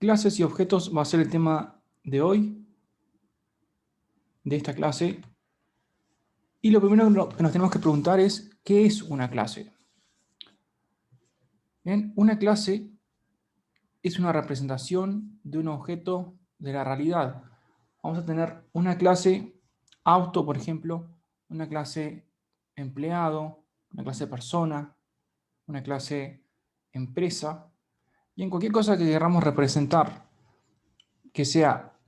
Clases y objetos va a ser el tema de hoy, de esta clase. Y lo primero que nos tenemos que preguntar es, ¿qué es una clase? Bien, una clase es una representación de un objeto de la realidad. Vamos a tener una clase auto, por ejemplo, una clase empleado, una clase persona, una clase empresa, y en cualquier cosa que queramos representar que sea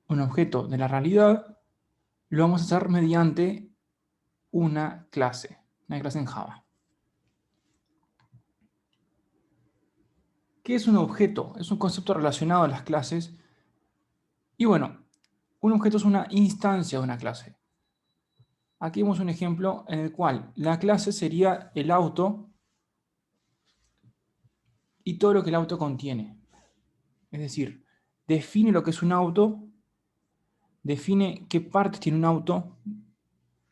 un objeto de la realidad, lo vamos a hacer mediante una clase en Java. ¿Qué es un objeto? Es un concepto relacionado a las clases. Y bueno, un objeto es una instancia de una clase. Aquí vemos un ejemplo en el cual la clase sería el auto y todo lo que el auto contiene. Es decir, define lo que es un auto, define qué partes tiene un auto,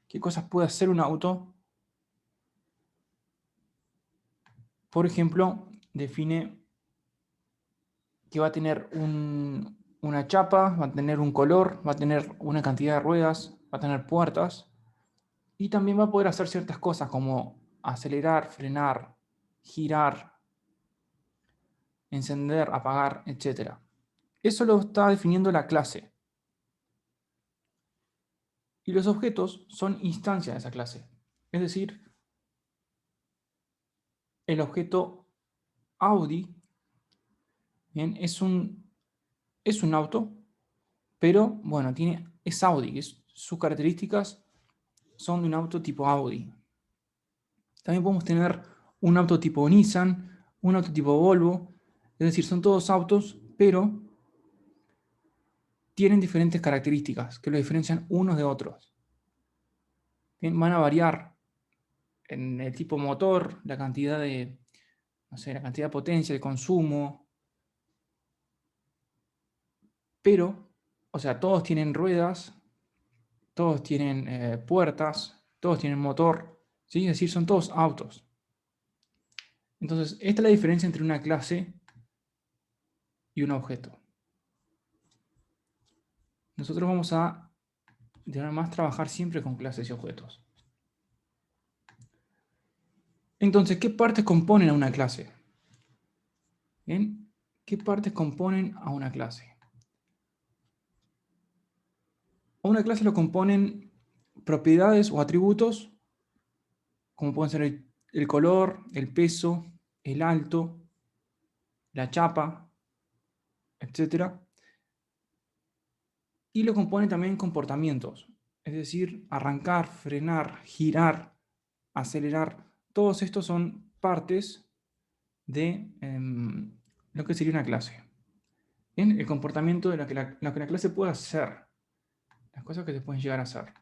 qué cosas puede hacer un auto. Por ejemplo, define que va a tener una chapa, va a tener un color, va a tener una cantidad de ruedas, va a tener puertas y también va a poder hacer ciertas cosas como acelerar, frenar, girar, encender, apagar, etc. Eso lo está definiendo la clase. Y los objetos son instancias de esa clase. Es decir, el objeto Audi, ¿bien? Es un auto, pero bueno, es Audi, sus características son de un auto tipo Audi. También podemos tener un auto tipo Nissan, un auto tipo Volvo, es decir, son todos autos, pero tienen diferentes características que los diferencian unos de otros. Bien, van a variar en el tipo motor, la cantidad de, no sé, la cantidad de potencia, el consumo, pero, o sea, todos tienen ruedas, todos tienen puertas, todos tienen motor, ¿sí? Es decir, son todos autos. Entonces, esta es la diferencia entre una clase y un objeto. Nosotros vamos a, de ahora más, trabajar siempre con clases y objetos. Entonces, ¿qué partes componen a una clase? ¿Bien? ¿Qué partes componen a una clase? A una clase lo componen propiedades o atributos, como pueden ser el color, el peso, el alto, la chapa, etc. Y lo componen también comportamientos, es decir, arrancar, frenar, girar, acelerar. Todos estos son partes de lo que sería una clase. Bien, el comportamiento de lo que la clase puede hacer, las cosas que se pueden llegar a hacer.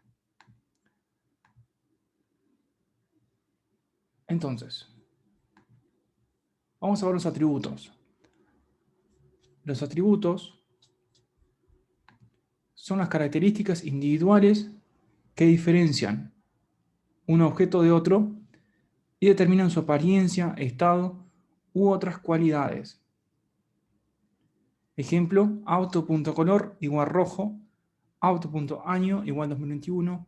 Entonces, vamos a ver los atributos. Los atributos son las características individuales que diferencian un objeto de otro y determinan su apariencia, estado u otras cualidades. Ejemplo, auto.color igual rojo, auto.año igual 2021,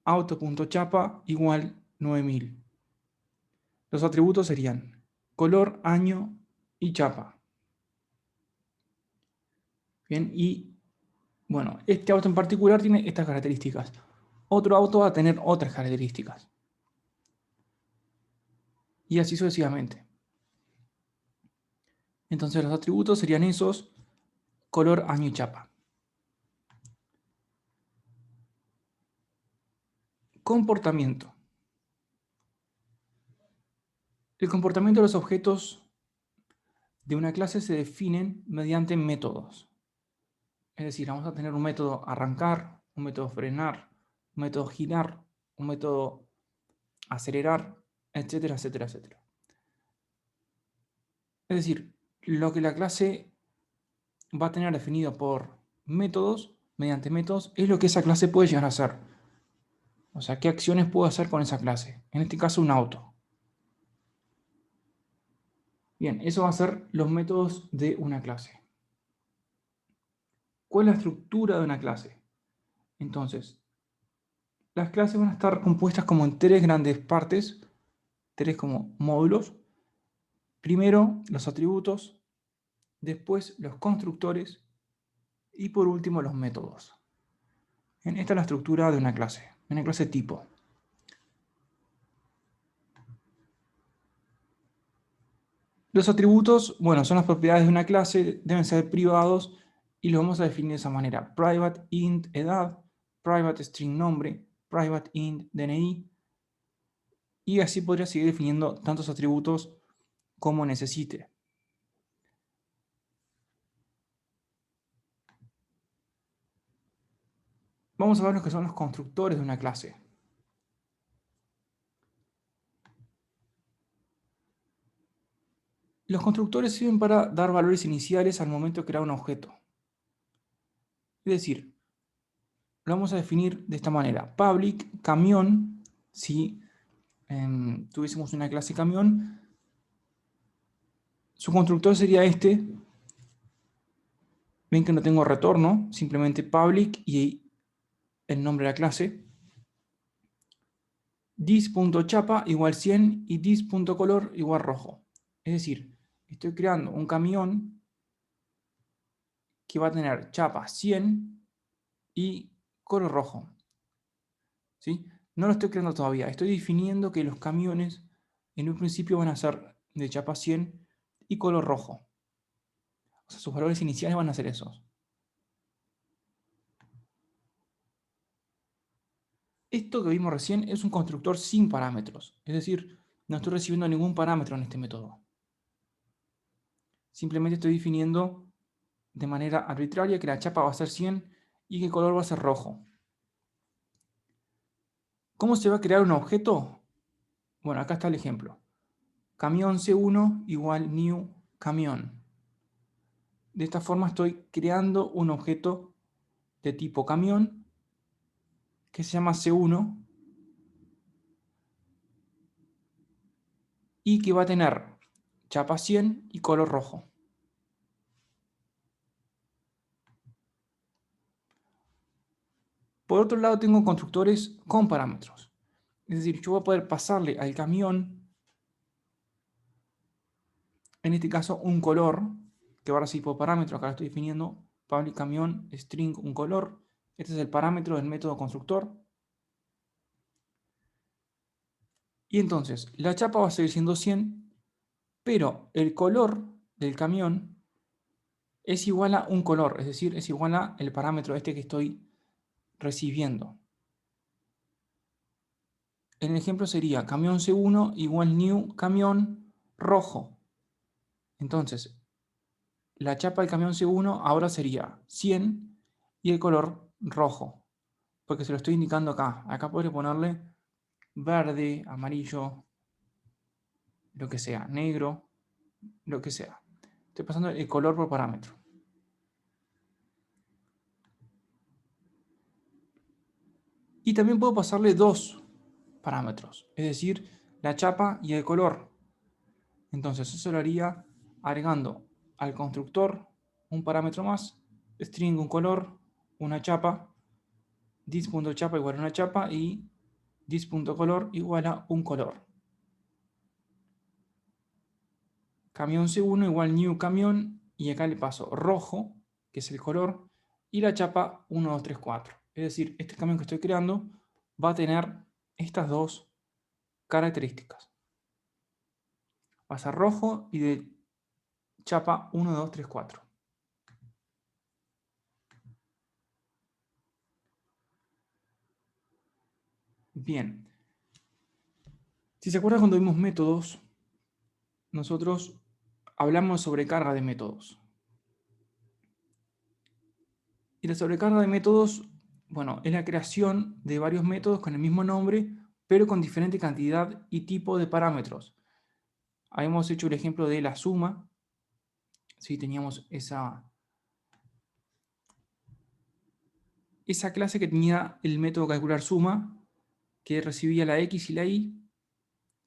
auto.chapa igual 9000. Los atributos serían color, año y chapa. Bien, y bueno, este auto en particular tiene estas características. Otro auto va a tener otras características. Y así sucesivamente. Entonces los atributos serían esos: color, año y chapa. Comportamiento. El comportamiento de los objetos de una clase se definen mediante métodos. Es decir, vamos a tener un método arrancar, un método frenar, un método girar, un método acelerar, etcétera, etcétera, etcétera. Es decir, lo que la clase va a tener definido por métodos, mediante métodos, es lo que esa clase puede llegar a hacer. O sea, qué acciones puedo hacer con esa clase. En este caso, un auto. Bien, eso va a ser los métodos de una clase. ¿Cuál es la estructura de una clase? Entonces, las clases van a estar compuestas como en tres grandes partes, tres como módulos. Primero, los atributos, después los constructores y por último los métodos. Esta es la estructura de una clase tipo. Los atributos, bueno, son las propiedades de una clase, deben ser privados y los vamos a definir de esa manera. Private int edad, private string nombre, private int DNI, y así podría seguir definiendo tantos atributos como necesite. Vamos a ver lo que son los constructores de una clase. Los constructores sirven para dar valores iniciales al momento de crear un objeto. Es decir, lo vamos a definir de esta manera. Public camión, si tuviésemos una clase camión, su constructor sería este. Ven que no tengo retorno, simplemente public y el nombre de la clase. Dis.chapa igual 100 y dis.color igual rojo. Es decir, estoy creando un camión que va a tener chapa 100 y color rojo. ¿Sí? No lo estoy creando todavía. Estoy definiendo que los camiones en un principio van a ser de chapa 100 y color rojo. O sea, sus valores iniciales van a ser esos. Esto que vimos recién es un constructor sin parámetros. Es decir, no estoy recibiendo ningún parámetro en este método. Simplemente estoy definiendo de manera arbitraria que la chapa va a ser 100 y que el color va a ser rojo. ¿Cómo se va a crear un objeto? Bueno, acá está el ejemplo. Camión C1 igual new camión. De esta forma estoy creando un objeto de tipo camión que se llama C1 y que va a tener chapa 100 y color rojo. Por otro lado tengo constructores con parámetros. Es decir, yo voy a poder pasarle al camión, en este caso, un color, que ahora sí por parámetro, acá lo estoy definiendo, public camión, string, un color. Este es el parámetro del método constructor. Y entonces, la chapa va a seguir siendo 100, pero el color del camión es igual a un color, es decir, es igual a el parámetro este que estoy recibiendo. En el ejemplo sería camión C1 igual new camión rojo. Entonces, la chapa del camión C1 ahora sería 100 y el color rojo, porque se lo estoy indicando acá. Acá podría ponerle verde, amarillo, lo que sea, negro, lo que sea. Estoy pasando el color por parámetro. Y también puedo pasarle dos parámetros, es decir, la chapa y el color. Entonces eso lo haría agregando al constructor un parámetro más, string un color, una chapa, dis.chapa igual a una chapa y dis.color igual a un color. Camión C1 igual new camión y acá le paso rojo, que es el color, y la chapa 1, 2, 3, 4. Es decir, este camión que estoy creando va a tener estas dos características. Va a ser rojo y de chapa 1, 2, 3, 4. Bien. Si se acuerdan cuando vimos métodos, nosotros hablamos de sobrecarga de métodos. Y la sobrecarga de métodos, bueno, es la creación de varios métodos con el mismo nombre, pero con diferente cantidad y tipo de parámetros. Habíamos hecho el ejemplo de la suma. Sí, teníamos esa clase que tenía el método calcular suma, que recibía la x y la y.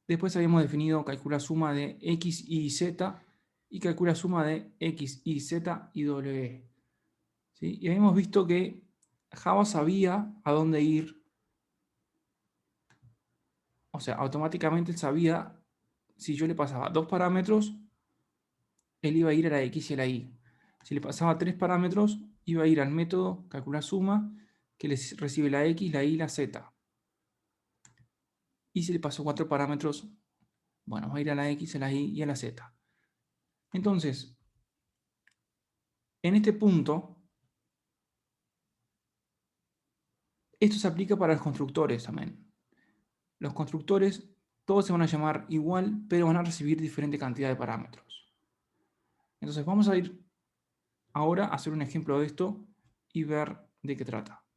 Después habíamos definido calcular suma de x, y z y calcula suma de X, Y, Z y W. ¿Sí? Y habíamos visto que Java sabía a dónde ir, o sea, automáticamente él sabía si yo le pasaba 2 parámetros, él iba a ir a la X y a la Y. Si le pasaba 3 parámetros, iba a ir al método calcular suma, que les recibe la X, la Y y la Z. Y si le pasó 4 parámetros, bueno, va a ir a la X, a la Y y a la Z. Entonces, en este punto, esto se aplica para los constructores también. Los constructores, todos se van a llamar igual, pero van a recibir diferente cantidad de parámetros. Entonces, vamos a ir ahora a hacer un ejemplo de esto y ver de qué trata.